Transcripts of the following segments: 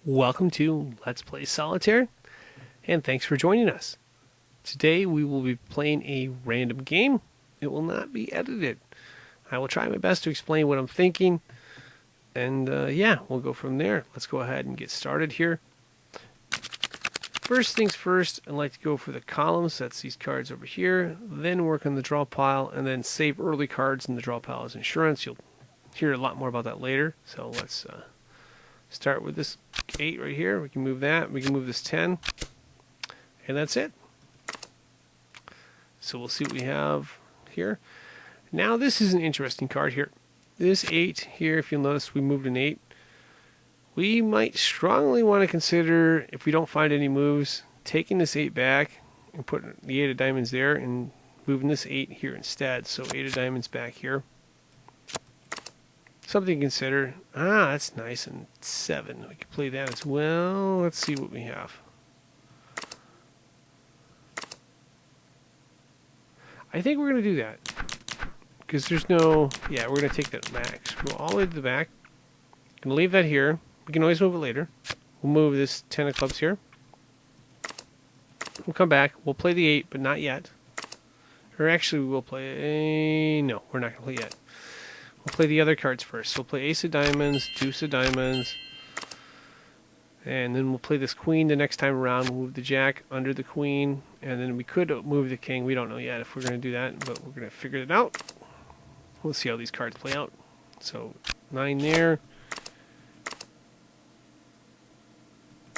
Welcome to Let's Play Solitaire, and thanks for joining us. Today we will be playing a random game. It will not be edited. I will try my best to explain what I'm thinking, and yeah, we'll go from there. Let's go ahead and get started here. First things first, I'd like to go for the columns. That's these cards over here. Then work on the draw pile, and then save early cards in the draw pile as insurance. You'll hear a lot more about that later, so let's start with this 8 right here. We can move that. We can move this 10. And that's it. So we'll see what we have here. Now this is an interesting card here. This 8 here, if you'll notice, we moved an 8. We might strongly want to consider, if we don't find any moves, taking this 8 back and putting the 8 of diamonds there and moving this 8 here instead. So 8 of diamonds back here. Something to consider. That's nice. And 7. We can play that as well. Let's see what we have. I think we're going to do that. Because there's no... Yeah, we're going to take that max. We'll go all the way to the back. Going to leave that here. We can always move it later. We'll move this 10 of clubs here. We'll come back. We'll play the 8, but not yet. Or actually, we will play... No, we're not going to play yet. We'll play the other cards first. We'll play Ace of Diamonds, Deuce of Diamonds, and then we'll play this Queen the next time around. We'll move the Jack under the Queen, and then we could move the King. We don't know yet if we're going to do that, but we're going to figure it out. We'll see how these cards play out. So, 9 there.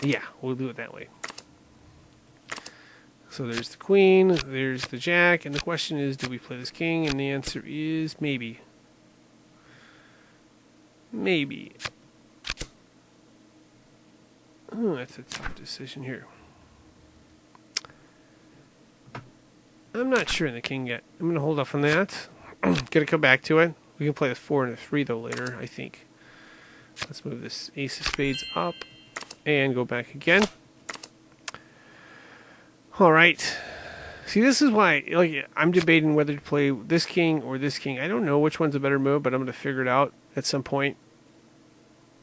Yeah, we'll do it that way. So there's the Queen, there's the Jack, and the question is, do we play this King? And the answer is maybe. Maybe. Oh, that's a tough decision here. I'm not sure in the King yet. I'm going to hold off on that. Gonna come back to it. We can play the 4 and the 3 though later, I think. Let's move this Ace of Spades up and go back again. Alright. See, this is why I'm debating whether to play this King or this King. I don't know which one's a better move, but I'm going to figure it out at some point.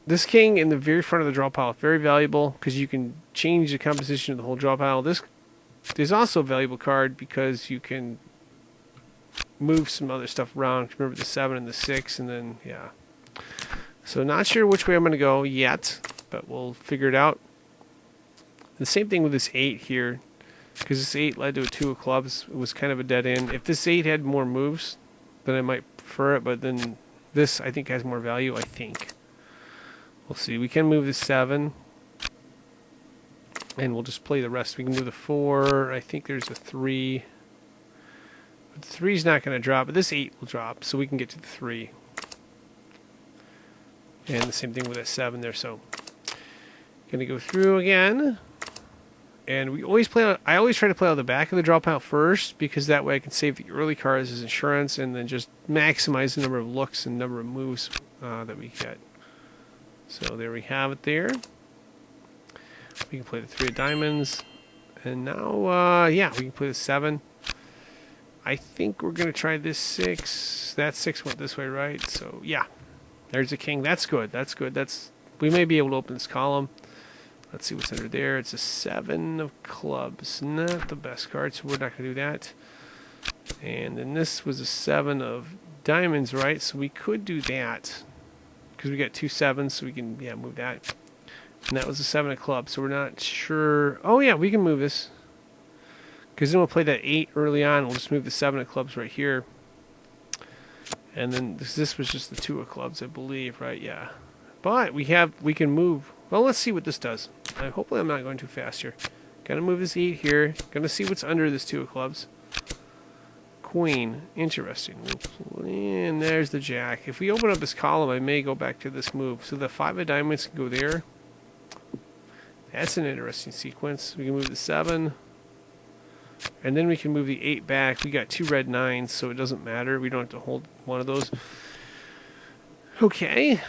This King in the very front of the draw pile is very valuable because you can change the composition of the whole draw pile. This is also a valuable card because you can move some other stuff around. Remember the 7 and the 6, and then, yeah. So not sure which way I'm going to go yet, but we'll figure it out. The same thing with this 8 here, because this 8 led to a 2 of clubs. It was kind of a dead end. If this 8 had more moves, then I might prefer it, but then this, I think, has more value, I think. We'll see. We can move the 7. And we'll just play the rest. We can move the 4. I think there's a 3. But the 3's not going to drop, but this 8 will drop, so we can get to the 3. And the same thing with that 7 there, so... Going to go through again. And we always play out, I always try to play out the back of the draw pile first, because that way I can save the early cards as insurance, and then just maximize the number of looks and number of moves that we get. So there we have it there. We can play the 3 of diamonds. And now, yeah, we can play the 7. I think we're going to try this 6. That 6 went this way, right? So, yeah. There's a King. That's good. That's good. We may be able to open this column. Let's see what's under there. It's a 7 of clubs. Not the best card, so we're not going to do that. And then this was a 7 of diamonds, right? So we could do that. Because we got 2 7s, so we can, yeah, move that. And that was a 7 of clubs, so we're not sure. Oh, yeah, we can move this. Because then we'll play that 8 early on. We'll just move the 7 of clubs right here. And then this was just the 2 of clubs, I believe, right? Yeah. But we can move. Well, let's see what this does. Hopefully I'm not going too fast here. Gotta move this 8 here. Gonna see what's under this 2 of clubs. Queen. Interesting. And there's the Jack. If we open up this column, I may go back to this move. So the 5 of diamonds can go there. That's an interesting sequence. We can move the 7. And then we can move the 8 back. We got 2 red 9s, so it doesn't matter. We don't have to hold one of those. Okay.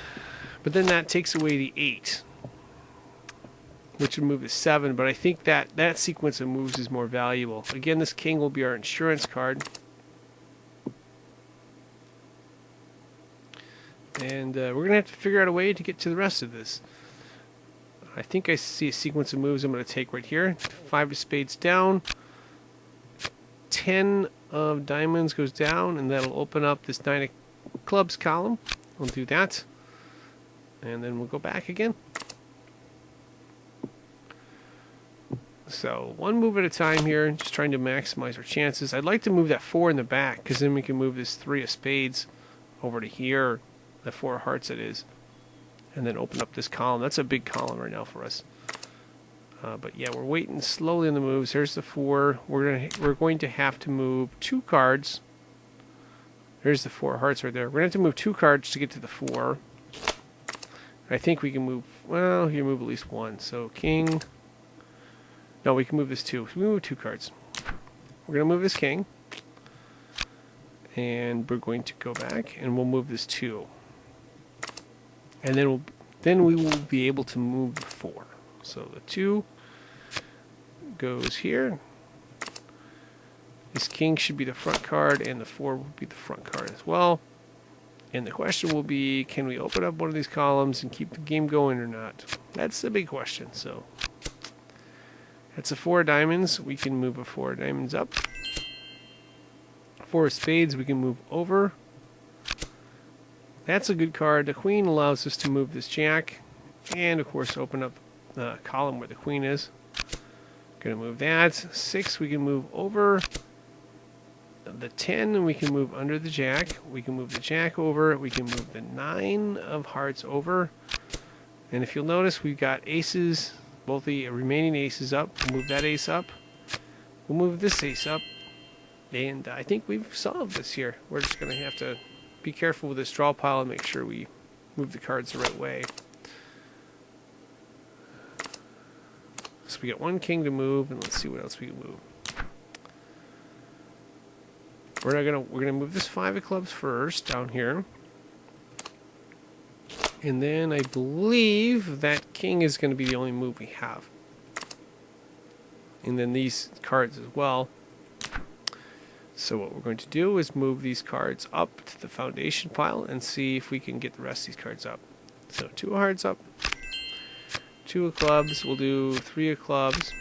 But then that takes away the 8. Which would move the 7. But I think that sequence of moves is more valuable. Again, this King will be our insurance card. And we're going to have to figure out a way to get to the rest of this. I think I see a sequence of moves I'm going to take right here. 5 of spades down. 10 of diamonds goes down, and that'll open up this 9 of clubs column. We'll do that. And then we'll go back again. So one move at a time here, just trying to maximize our chances. I'd like to move that 4 in the back, because then we can move this 3 of spades over to here, the 4 of hearts it is, and then open up this column. That's a big column right now for us. But yeah, we're waiting slowly on the moves. Here's the 4. We're going to have to move 2 cards. There's the 4 of hearts right there. We're going to have to move 2 cards to get to the 4. I think we can move, well, you move at least 1. So king. No, we can move this 2. We move 2 cards. We're going to move this king. And we're going to go back and we'll move this 2. And then we will be able to move the 4. So the 2 goes here. This king should be the front card, and the 4 will be the front card as well. And the question will be, can we open up one of these columns and keep the game going or not? That's the big question. So that's a 4 of diamonds. We can move a 4 of diamonds up. 4 of spades we can move over. That's a good card. The queen allows us to move this jack, and of course open up the column where the queen is. Gonna move that. 6 we can move over. The 10 we can move under the jack. We can move the jack over. We can move the 9 of hearts over. And if you'll notice, we've got aces, both the remaining aces up. We'll move that ace up. We'll move this ace up. And I think we've solved this here. We're just going to have to be careful with this draw pile and make sure we move the cards the right way. So we got 1 king to move, and let's see what else we can move. We're gonna move this 5 of clubs first down here. And then I believe that king is going to be the only move we have. And then these cards as well. So what we're going to do is move these cards up to the foundation pile and see if we can get the rest of these cards up. So 2 of hearts up, 2 of clubs, we'll do 3 of clubs,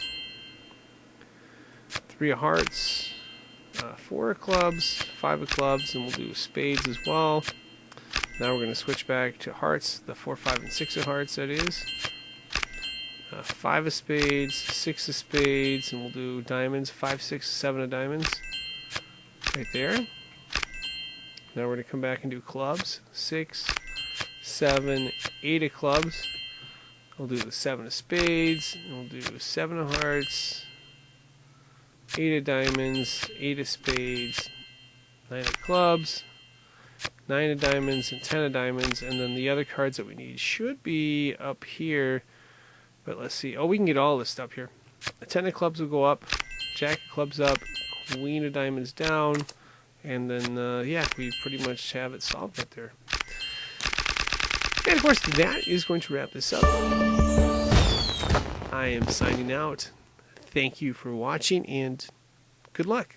3 of hearts, 4 of clubs, 5 of clubs, and we'll do spades as well. Now we're going to switch back to hearts, the 4, 5, and 6 of hearts, that is. 5 of spades, 6 of spades, and we'll do diamonds, 5, 6, 7 of diamonds. Right there. Now we're going to come back and do clubs, 6, 7, 8 of clubs. We'll do the 7 of spades, and we'll do 7 of hearts, 8 of diamonds, 8 of spades, 9 of clubs, 9 of diamonds, and 10 of diamonds, and then the other cards that we need should be up here, but let's see. Oh, we can get all this stuff here. The 10 of clubs will go up, jack of clubs up, queen of diamonds down, and then, yeah, we pretty much have it solved right there. And of course, that is going to wrap this up. I am signing out. Thank you for watching, and good luck.